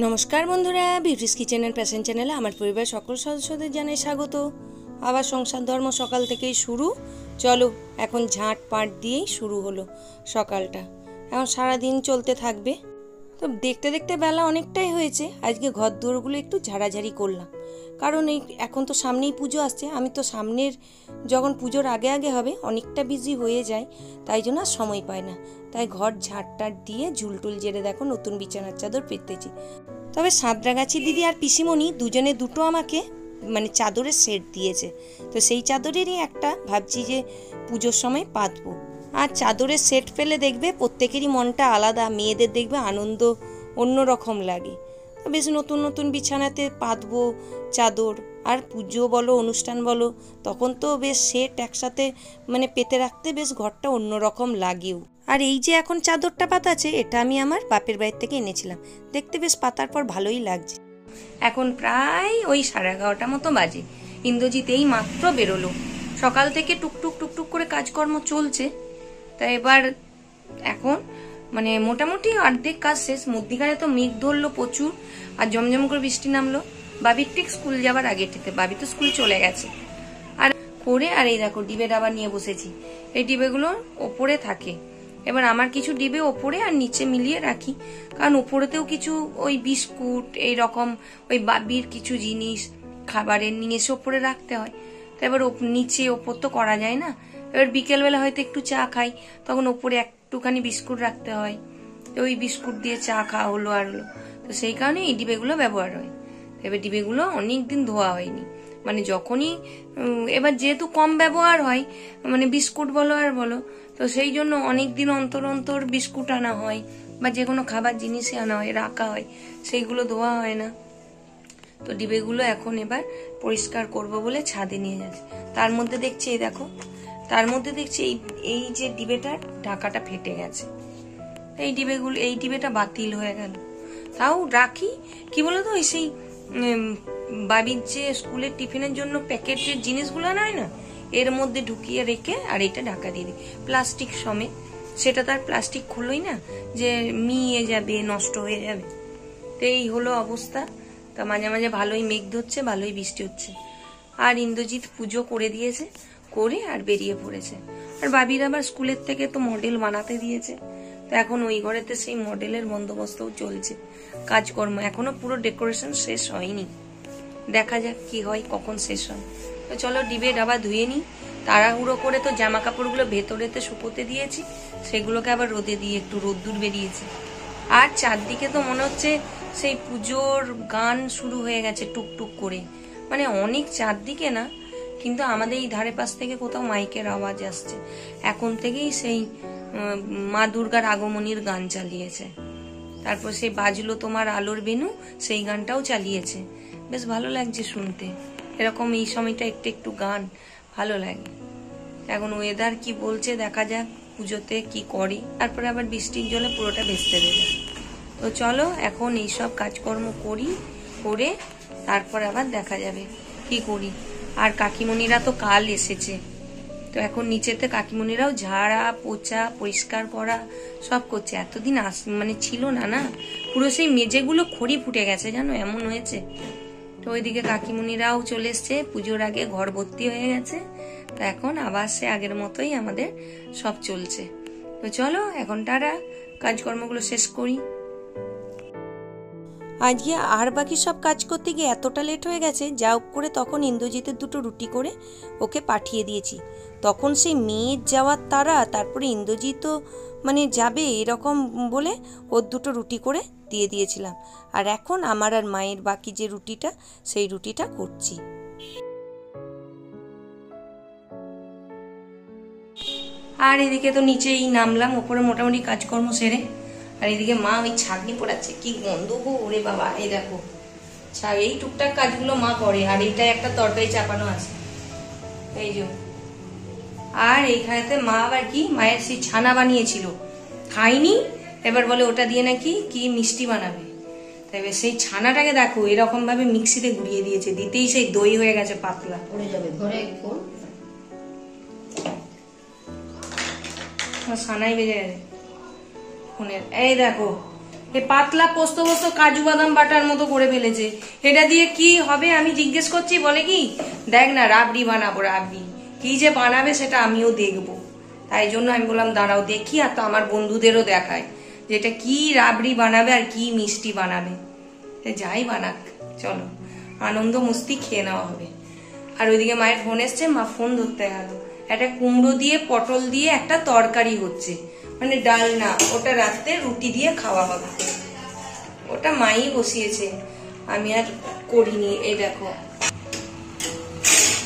নমস্কার বন্ধুরা, বিউটিস কিচেনের প্যাশন চ্যানেলে আমার পরিবার সকল সদস্যদের জানাই স্বাগত। আবার সংসার ধর্ম সকাল থেকেই শুরু। চলো এখন ঝাঁট পাট দিয়েই শুরু হলো সকালটা। এখন সারাদিন চলতে থাকবে। তো দেখতে দেখতে বেলা অনেকটাই হয়েছে। আজকে ঘর দুয়ারগুলো একটু ঝাড়াঝাড়ি করলাম, কারণ এখন তো সামনেই পুজো আসছে। আমি তো সামনের যখন পুজোর আগে আগে হবে অনেকটা বিজি হয়ে যায়, তাই জন্য আর সময় পাই না। তাই ঘর ঝাড়টাট দিয়ে ঝুলটুল জেরে দেখো নতুন বিছানার চাদর পেতেছি। তবে সাঁতরাগাছি দিদি আর পিসিমণি দুজনে দুটো আমাকে চাদরের সেট দিয়েছে। তো সেই চাদরেরই একটা ভাবছি যে পুজোর সময় পাতবো। আর চাদরের সেট পেলে দেখবে প্রত্যেকেরই মনটা আলাদা, মেয়েদের দেখবে আনন্দ অন্যরকম লাগে। বেশ নতুন নতুন বিছানাতে পাতবো চাদর। আর পুজো বলো অনুষ্ঠান বলো, তখন তো বেশ সেট একসাথে পেতে রাখতে বেশ ঘরটা অন্যরকম লাগেও। আর এই যে এখন চাদরটা পাতাছে, এটা আমি আমার বাপের বাড়ির থেকে এনেছিলাম। দেখতে বেশ পাতার পর ভালোই লাগছে। এখন প্রায় ওই 11:30 মতো বাজে। ইন্দ্রজিৎ এই মাত্র বেরোলো। সকাল থেকে টুকটুক টুকটুক করে কাজকর্ম চলছে। তা এবার এখন মোটামুটি অর্ধেক কাজ শেষ। মধ্যিখানে তো মেঘ ধরলো প্রচুর, আর জমজম করে বৃষ্টি নামলো। বাবির ঠিক স্কুল যাবার আগে থেকে, বাবি তো স্কুল চলে গেছে। আর করে আর এই দেখো ডিবে ডাবা নিয়ে বসেছি। এই ডিবেগুলো ওপরে থাকে। এবার আমার কিছু ডিবে ওপরে আর নিচে মিলিয়ে রাখি, কারণ ওপরেতেও কিছু ওই বিস্কুট এই রকম ওই বাবির কিছু জিনিস খাবারের নিয়ে এসে ওপরে রাখতে হয়। তো এবার নিচে ওপর তো করা যায় না। এবার বিকেলবেলা হয়তো একটু চা খাই, তখন ওপরে একটুখানি বিস্কুট রাখতে হয়। তো ওই বিস্কুট দিয়ে চা খাওয়া হলো আর হলো। তো সেই কারণে এই ডিবেগুলো ব্যবহার হয়। এবার ডিবেগুলো অনেকদিন ধোয়া হয়নি। যখনই এবার যেহেতু কম ব্যবহার হয়, বিস্কুট বলো আর বলো, তো সেই জন্য অনেকদিন অন্তর অন্তর বিস্কুট আনা হয় বা যে কোনো খাবার জিনিসই আনা হয়, রাখা হয়, সেইগুলো ধোয়া হয় না। তো ডিবেগুলো এখন এবার পরিষ্কার করব বলে ছাদে নিয়ে যাচ্ছে। তার মধ্যে দেখছি এই দেখো, তার মধ্যে দেখছি এই যে ডিবেটার ঢাকাটা ফেটে গেছে। এই ডিবেটা বাতিল হয়ে গেল। তাও রাখি কি বলতো, ওই সেই বাবির যে স্কুলের টিফিনের জন্য প্যাকেটের জিনিসগুলো নয় না, এর মধ্যে ঢুকিয়ে রেখে আর এটা ঢাকা দিয়ে দিই প্লাস্টিক সমেত। সেটা তার প্লাস্টিক খুললোই না, যে মিয়ে যাবে, নষ্ট হয়ে যাবে। তো এই হলো অবস্থা। তা মাঝে মাঝে ভালোই মেঘ ধরছে, ভালোই বৃষ্টি হচ্ছে। আর ইন্দ্রজিৎ পুজো করে দিয়েছে, করে আর বেরিয়ে পড়েছে। আর বাবির আবার স্কুলের থেকে তো মডেল বানাতে দিয়েছে। তো এখন ওই ঘরেতে সেই মডেলের বন্দোবস্তও চলছে, কাজকর্ম এখনো পুরো ডেকোরেশন শেষ হয়নি। দেখা যাক কি হয়, কখন শেষ হয়। তো চলো ডিবে ডাবা ধুয়ে নি। তাড়াহুড়ো করে তো জামা কাপড়গুলো ভেতরেতে শুকোতে দিয়েছি, সেগুলোকে আবার রোদে দিয়ে একটু রোদ্দুর বেরিয়েছে। আর চারদিকে তো মনে হচ্ছে সেই পুজোর গান শুরু হয়ে গেছে টুকটুক করে। অনেক চারদিকে না, কিন্তু আমাদের এই ধারে পাশ থেকে কোথাও মাইকের আওয়াজ আসছে। এখন থেকেই সেই মা দুর্গার আগমনীর গান চালিয়েছে। তারপর সেই বাজলো তোমার আলোর বেনু, সেই গানটাও চালিয়েছে। বেশ ভালো লাগছে শুনতে। এরকম এই সময়টা একটু একটু গান ভালো লাগে। এখন ওয়েদার কি বলছে দেখা যাক, পুজোতে কি করে। তারপরে আবার বৃষ্টির জলে পুরোটা ভেস্তে দেবে। তো চলো এখন এইসব কাজকর্ম করি, করে তারপর আবার দেখা যাবে কি করি। আর কাকিমণিরা তো কাল এসেছে। তো এখন নিচেতে কাকিমণিরাও ঝাড়া পোছা পরিষ্কার করা সব করছে। এতদিন ছিল না না, পুরো সেই মেঝেগুলো খড়ি ফুটে গেছে জানো, এমন হয়েছে। তো ওইদিকে কাকিমণিরাও চলে এসছে, পুজোর আগে ঘর ভর্তি হয়ে গেছে। তো এখন আবার সে আগের মতোই আমাদের সব চলছে। তো চলো এখন তারা কাজকর্মগুলো শেষ করি। আজকে আর বাকি সব কাজ করতে গিয়ে এতটা লেট হয়ে গেছে, যা করে তখন ইন্দ্রজিতের দুটো রুটি করে ওকে পাঠিয়ে দিয়েছি। তখন সেই মেয়ের যাওয়ার তারা, তারপরে ইন্দ্রজিৎও যাবে এরকম বলে ওর দুটো রুটি করে দিয়ে দিয়েছিলাম। আর এখন আমার আর মায়ের বাকি যে রুটিটা, সেই রুটিটা করছি। আর এদিকে তো নিচেই নামলাম, ওপরে মোটামুটি কাজকর্ম সেরে। আর এদিকে মা ওই ছাগনি পোড়াচ্ছে, কি গন্ধ গো ওরে বাবা। এই দেখো এই টুকটাক কাজগুলো মা করে। আর এইটা একটা তরকারি চাপানো আছে, এই যে। আর এইখানেতে মা আবার কি মায়ের সেই ছানা বানিয়েছিল, খাইনি। এবার বলে ওটা দিয়ে নাকি কি মিষ্টি বানাবে। তাই সেই ছানাটাকে দেখো এরকম ভাবে মিক্সিতে ঘুরিয়ে দিয়েছে, দিতেই সেই দই হয়ে গেছে পাতলা। পড়ে যাবে ধরে একদম, সানাই বেজে গেছে ফোনের। এই দেখো এই পাতলা পোস্ত পোস্ত কাজু বাদাম বাটার মতো করে ফেলেছে। এটা দিয়ে কি হবে আমি জিজ্ঞেস করছি, বলে কি দেখ না রাবড়ি বানাবো, রাবড়ি কি যে বানাবে সেটা আমিও দেখবো। তাই জন্য আমি বললাম দাঁড়াও দেখি, আর তো আমার বন্ধুদেরও দেখায় যে এটা কি রাবড়ি বানাবে আর কি মিষ্টি বানাবে। যাই বানাক, চলো আনন্দ মস্তি খেয়ে নেওয়া হবে। আর ওইদিকে মায়ের ফোন এসছে, মা ফোন ধরতে গেল। একটা কুমড়ো দিয়ে পটল দিয়ে একটা তরকারি হচ্ছে, মানে ডাল না, ওটা রাতে রুটি দিয়ে খাওয়া হবে। ওটা মাই বসিয়েছে, আমি আর করিনি। এই দেখো,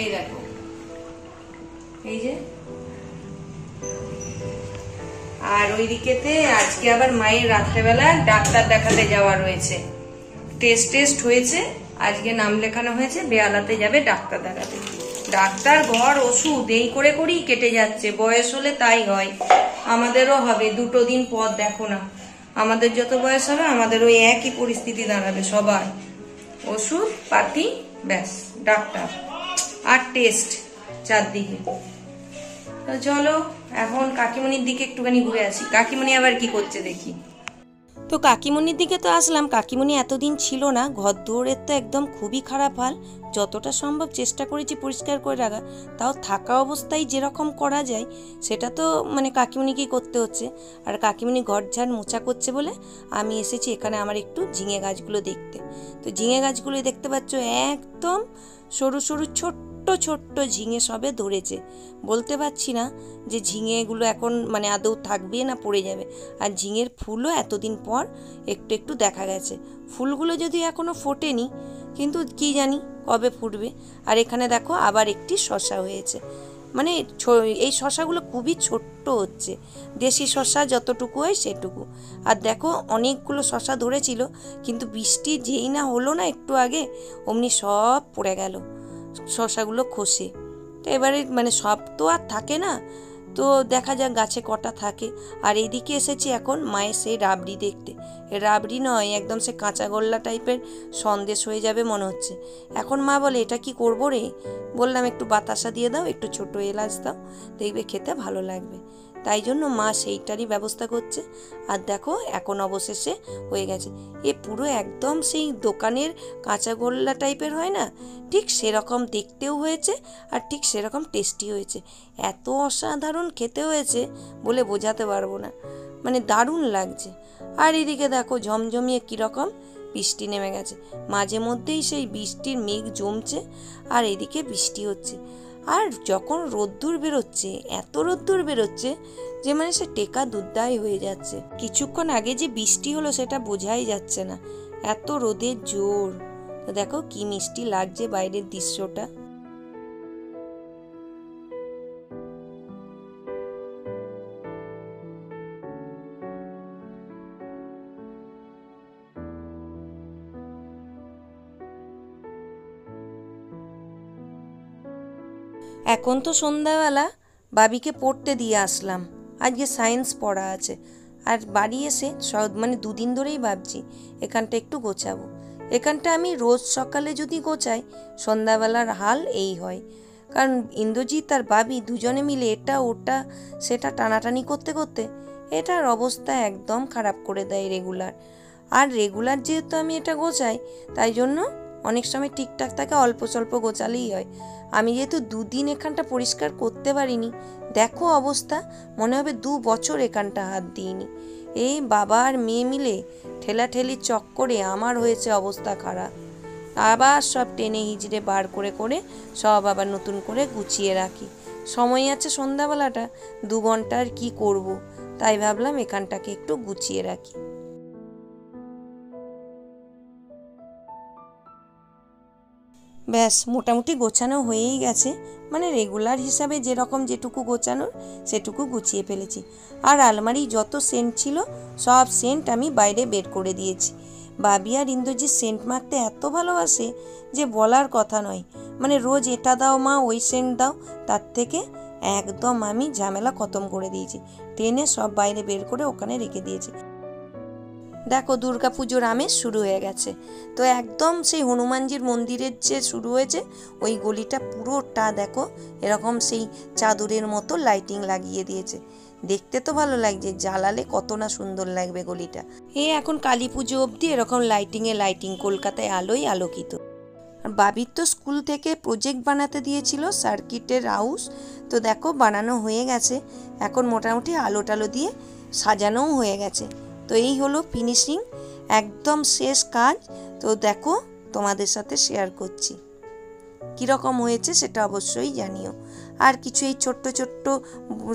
এই দেখো, এই যে। আর ওইদিকেতে আজকে আবার মায়ের রাত্রেবেলা ডাক্তার দেখাতে যাওয়া রয়েছে। টেস্ট হয়েছে, আজকে নাম লেখানো হয়েছে, বেহালাতে যাবে ডাক্তার দেখাতে। ডাক্তার ঘর ওষুধ এই করে করেই কেটে যাচ্ছে। বয়স হলে তাই হয়, আমাদেরও হবে। দুটো দিন পর দেখো না, আমাদের যত বয়স হবে আমাদের ওই একই পরিস্থিতি দাঁড়াবে। সবাই ওষুধ পাতি, ব্যাস ডাক্তার আর টেস্ট চারদিকে। তো চলো এখন কাকিমণির দিকে একটুখানি ঘুরে আসি, কাকিমণি আবার কি করছে দেখি। তো কাকিমণির দিকে তো আসলাম। কাকিমণি এতদিন ছিল না, ঘর দুয়ারের তো একদম খুবই খারাপ হাল। যতটা সম্ভব চেষ্টা করেছি পরিষ্কার করে রাখা, তাও থাকা অবস্থায় যেরকম করা যায় সেটা তো মানে কাকিমণিকেই করতে হচ্ছে। আর কাকিমণি ঘর ঝাড় মোছা করছে বলে আমি এসেছি এখানে আমার একটু ঝিঙে গাছগুলো দেখতে। তো ঝিঙে গাছগুলো দেখতে পাচ্ছ একদম সরু সরু ছোট্ট ছোট্ট ঝিঙে সবে ধরেছে। বলতে পারছি না যে ঝিঙেগুলো এখন মানে আদৌ থাকবে না পড়ে যাবে। আর ঝিঙের ফুলও এতদিন পর একটু একটু দেখা গেছে। ফুলগুলো যদি এখনো ফোটেনি, কিন্তু কি জানি কবে ফুটবে। আর এখানে দেখো আবার একটি শসা হয়েছে, মানে এই শসাগুলো খুবই ছোট্ট হচ্ছে, দেশি শসা যতটুকু হয় সেটুকু। আর দেখো অনেকগুলো শসা ধরেছিল, কিন্তু বৃষ্টি যেই না হলো না একটু আগে, অমনি সব পড়ে গেল শসাগুলো খসে। তো এবারে মানে সব তো আর থাকে না, তো দেখা যাক গাছে কটা থাকে। আর এইদিকে এসেছি এখন মায়ের সেই রাবড়ি দেখতে। রাবড়ি নয়, একদম সে কাঁচা গোল্লা টাইপের সন্দেশ হয়ে যাবে মনে হচ্ছে। এখন মা বলে এটা কি করবো রে, বললাম একটু বাতাসা দিয়ে দাও, একটু ছোট এলাচ দাও, দেখবে খেতে ভালো লাগবে। তাই জন্য মা সেইটারই ব্যবস্থা করছে। আর দেখো এখন অবশেষে হয়ে গেছে। এ পুরো একদম সেই দোকানের কাঁচা গোল্লা টাইপের হয় না, ঠিক সেরকম দেখতেও হয়েছে আর ঠিক সেরকম টেস্টি হয়েছে। এত অসাধারণ খেতে হয়েছে বলে বোঝাতে পারবো না, মানে দারুণ লাগছে। আর এদিকে দেখো ঝমঝমিয়ে কীরকম বৃষ্টি নেমে গেছে। মাঝে মধ্যেই সেই বৃষ্টির মেঘ জমছে আর এদিকে বৃষ্টি হচ্ছে। আর যখন রোদ্দুর বেরোচ্ছে, এত রোদ্দুর বেরোচ্ছে যে মানে সে টেকা দুধদাই হয়ে যাচ্ছে। কিছুক্ষণ আগে যে বৃষ্টি হলো সেটা বোঝাই যাচ্ছে না, এত রোদের জোর। তো দেখো কি মিষ্টি লাগছে বাইরের দৃশ্যটা। এখন তো সন্ধ্যাবেলা বাবিকে পড়তে দিয়ে আসলাম, আজকে সায়েন্স পড়া আছে। আর বাড়ি এসে মানে দুদিন ধরেই ভাবছি এখানটা একটু গোছাবো। এখানটা আমি রোজ সকালে যদি গোছাই, সন্ধ্যাবেলার হাল এই হয়। কারণ ইন্দ্রজিৎ আর বাবি দুজনে মিলে এটা ওটা সেটা টানাটানি করতে করতে এটার অবস্থা একদম খারাপ করে দেয় রেগুলার। আর রেগুলার যেহেতু আমি এটা গোছাই, তাই জন্য অনেক সময় ঠিকঠাক থাকে, অল্প স্বল্প গোছালেই হয়। আমি যেহেতু দুদিন এখানটা পরিষ্কার করতে পারিনি, দেখো অবস্থা, মনে হবে 2 বছর এখানটা হাত দিইনি। এই বাবা আর মেয়ে মিলে ঠেলাঠেলির চক্করে আমার হয়েছে অবস্থা খারাপ। আবার সব টেনে হিজড়ে বার করে করে সব আবার নতুন করে গুছিয়ে রাখি। সময় আছে সন্ধ্যাবেলাটা 2 ঘন্টার কি করব, তাই ভাবলাম এখানটাকে একটু গুছিয়ে রাখি। ব্যাস মোটামুটি গোছানো হয়েই গেছে, মানে রেগুলার হিসাবে যেরকম যেটুকু গোছানোর সেটুকু গুছিয়ে ফেলেছি। আর আলমারি যত সেন্ট ছিল সব সেন্ট আমি বাইরে বের করে দিয়েছি। বাবি আর ইন্দ্রজিৎ সেন্ট মাখতে এত ভালোবাসে যে বলার কথা নয়, মানে রোজ এটা দাও মা ওই সেন্ট দাও, তার থেকে একদম আমি ঝামেলা খতম করে দিয়েছি, টেনে সব বাইরে বের করে ওখানে রেখে দিয়েছি। দেখো দুর্গাপুজোর আমেজ শুরু হয়ে গেছে। তো একদম সেই হনুমানজির মন্দিরের যে শুরু হয়েছে ওই গলিটা পুরোটা দেখো এরকম সেই চাদরের মতো লাইটিং লাগিয়ে দিয়েছে। দেখতে তো ভালো লাগছে, জ্বালালে কত না সুন্দর লাগবে গলিটা। এখন কালী পুজো অবধি এরকম লাইটিং, কলকাতায় আলোয় আলোকিত। আর বাবির তো স্কুল থেকে প্রজেক্ট বানাতে দিয়েছিল সার্কিটের হাউস, তো দেখো বানানো হয়ে গেছে। এখন মোটামুটি আলো টালো দিয়ে সাজানোও হয়ে গেছে। তো এই হলো ফিনিশিং, একদম শেষ কাজ। তো দেখো তোমাদের সাথে শেয়ার করছি কীরকম হয়েছে, সেটা অবশ্যই জানিও। আর কিছু এই ছোট্ট ছোট্ট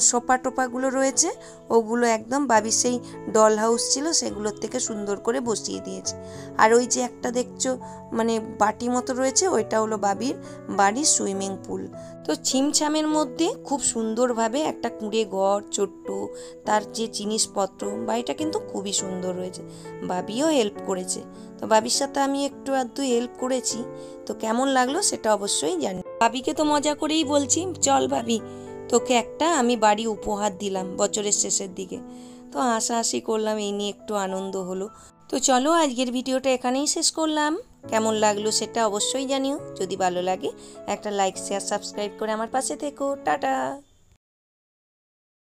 সোফা টোপাগুলো রয়েছে, ওগুলো একদম বাবির সেই ডল হাউস ছিল সেগুলোর থেকে সুন্দর করে বসিয়ে দিয়েছে। আর ওই যে একটা দেখছো মানে বাটি মতো রয়েছে, ওইটা হলো বাবির বাড়ির সুইমিং পুল। তো ছিমছামের মধ্যে খুব সুন্দরভাবে একটা কুঁড়ে ঘর ছোট্ট, তার যে জিনিসপত্র, বাড়িটা কিন্তু খুবই সুন্দর রয়েছে। বাবিও হেল্প করেছে, তো বাবির সাথে আমি একটু আধটু হেল্প করেছি। তো কেমন লাগলো সেটা অবশ্যই জানি। বাবিকে তো মজা করেই বলছি, চল ভাবি তোকে একটা আমি বাড়ি উপহার দিলাম বছরের শেষের দিকে। তো হাসাহাসি করলাম, এই নিয়ে একটু আনন্দ হলো। তো চলো আজকের ভিডিওটা এখানেই শেষ করলাম। কেমন লাগলো সেটা অবশ্যই জানিও। যদি ভালো লাগে একটা লাইক শেয়ার সাবস্ক্রাইব করে আমার পাশে থেকো। টাটা।